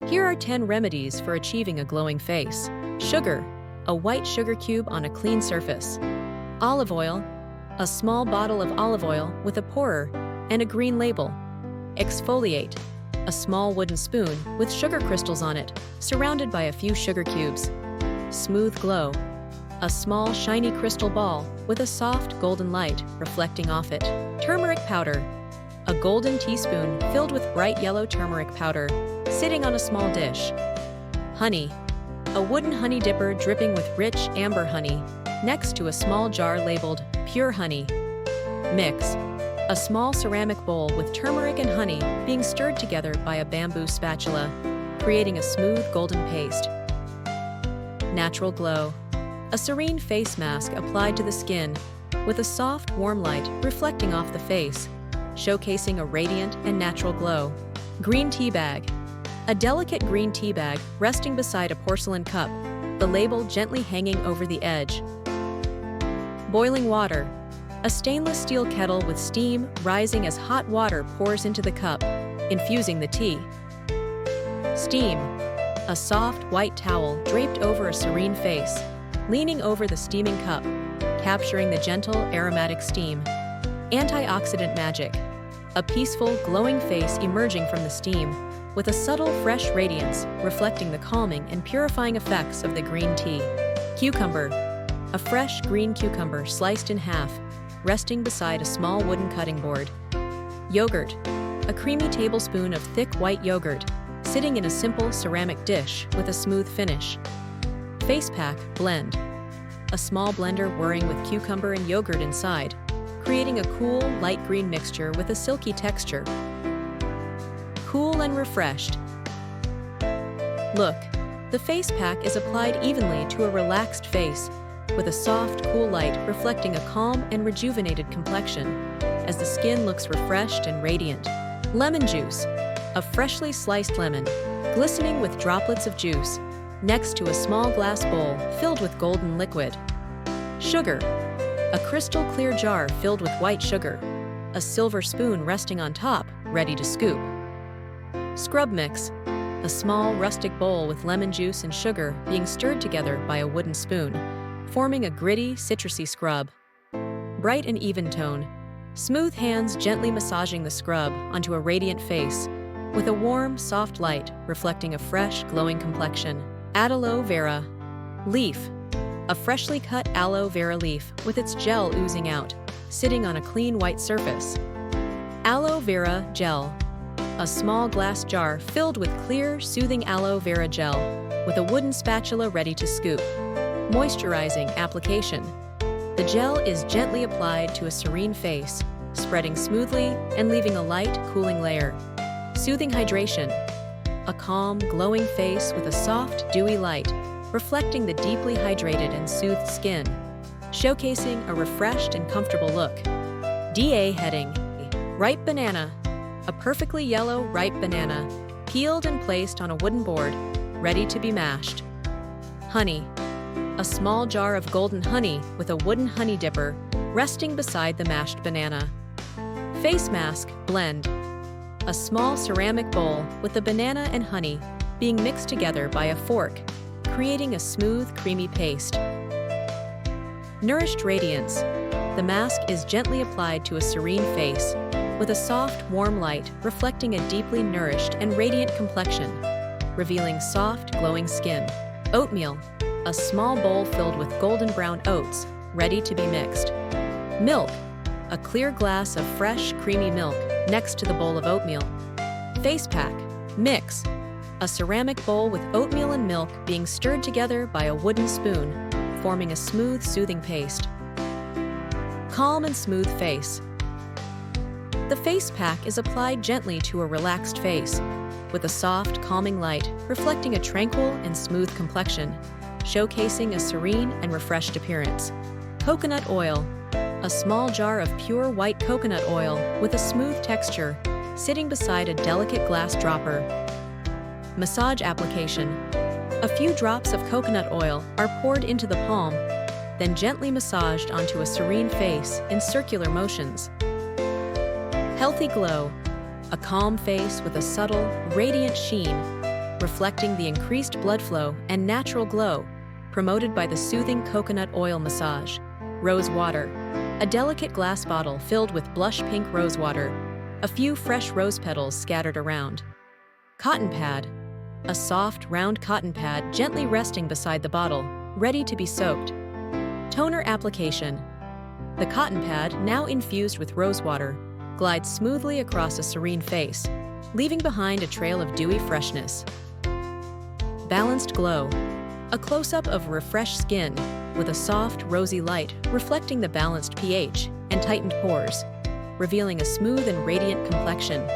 Here are 10 remedies for achieving a glowing face. Sugar, a white sugar cube on a clean surface. Olive oil, a small bottle of olive oil with a pourer and a green label. Exfoliate, a small wooden spoon with sugar crystals on it, surrounded by a few sugar cubes. Smooth glow, a small shiny crystal ball with a soft golden light reflecting off it. Turmeric powder, a golden teaspoon filled with bright yellow turmeric powder, sitting on a small dish. Honey, a wooden honey dipper dripping with rich amber honey, next to a small jar labeled pure honey. Mix, a small ceramic bowl with turmeric and honey being stirred together by a bamboo spatula, creating a smooth golden paste. Natural glow, a serene face mask applied to the skin with a soft, warm light reflecting off the face, showcasing a radiant and natural glow. Green tea bag, a delicate green tea bag resting beside a porcelain cup, the label gently hanging over the edge. Boiling water, a stainless steel kettle with steam rising as hot water pours into the cup, infusing the tea. Steam, a soft white towel draped over a serene face, leaning over the steaming cup, capturing the gentle aromatic steam. Antioxidant magic, a peaceful, glowing face emerging from the steam, with a subtle, fresh radiance reflecting the calming and purifying effects of the green tea. Cucumber, a fresh green cucumber sliced in half, resting beside a small wooden cutting board. Yogurt, a creamy tablespoon of thick white yogurt, sitting in a simple ceramic dish with a smooth finish. Face pack blend, a small blender whirring with cucumber and yogurt inside, creating a cool, light green mixture with a silky texture. Cool and refreshed. Look, the face pack is applied evenly to a relaxed face, with a soft, cool light reflecting a calm and rejuvenated complexion, as the skin looks refreshed and radiant. Lemon juice, a freshly sliced lemon, glistening with droplets of juice, next to a small glass bowl filled with golden liquid. Sugar, a crystal clear jar filled with white sugar, a silver spoon resting on top, ready to scoop. Scrub mix, a small rustic bowl with lemon juice and sugar being stirred together by a wooden spoon, forming a gritty, citrusy scrub. Bright and even tone, smooth hands gently massaging the scrub onto a radiant face, with a warm, soft light reflecting a fresh, glowing complexion. Aloe vera leaf, a freshly cut aloe vera leaf with its gel oozing out, sitting on a clean white surface. Aloe vera gel, a small glass jar filled with clear, soothing aloe vera gel, with a wooden spatula ready to scoop. Moisturizing application. The gel is gently applied to a serene face, spreading smoothly and leaving a light, cooling layer. Soothing hydration. A calm, glowing face with a soft, dewy light, reflecting the deeply hydrated and soothed skin, showcasing a refreshed and comfortable look. DA heading. Ripe banana. A perfectly yellow, ripe banana, peeled and placed on a wooden board, ready to be mashed. Honey. A small jar of golden honey with a wooden honey dipper resting beside the mashed banana. Face mask blend. A small ceramic bowl with the banana and honey being mixed together by a fork, creating a smooth, creamy paste. Nourished radiance. The mask is gently applied to a serene face, with a soft, warm light reflecting a deeply nourished and radiant complexion, revealing soft, glowing skin. Oatmeal, a small bowl filled with golden brown oats, ready to be mixed. Milk, a clear glass of fresh, creamy milk next to the bowl of oatmeal. Face pack, mix, a ceramic bowl with oatmeal and milk being stirred together by a wooden spoon, forming a smooth, soothing paste. Calm and smooth face. The face pack is applied gently to a relaxed face, with a soft, calming light reflecting a tranquil and smooth complexion, showcasing a serene and refreshed appearance. Coconut oil, a small jar of pure white coconut oil with a smooth texture, sitting beside a delicate glass dropper. Massage application. A few drops of coconut oil are poured into the palm, then gently massaged onto a serene face in circular motions. Healthy glow, a calm face with a subtle, radiant sheen, reflecting the increased blood flow and natural glow promoted by the soothing coconut oil massage. Rose water, a delicate glass bottle filled with blush pink rose water, a few fresh rose petals scattered around. Cotton pad, a soft, round cotton pad gently resting beside the bottle, ready to be soaked. Toner application. The cotton pad, now infused with rose water, glides smoothly across a serene face, leaving behind a trail of dewy freshness. Balanced glow, a close-up of refreshed skin with a soft, rosy light reflecting the balanced pH and tightened pores, revealing a smooth and radiant complexion.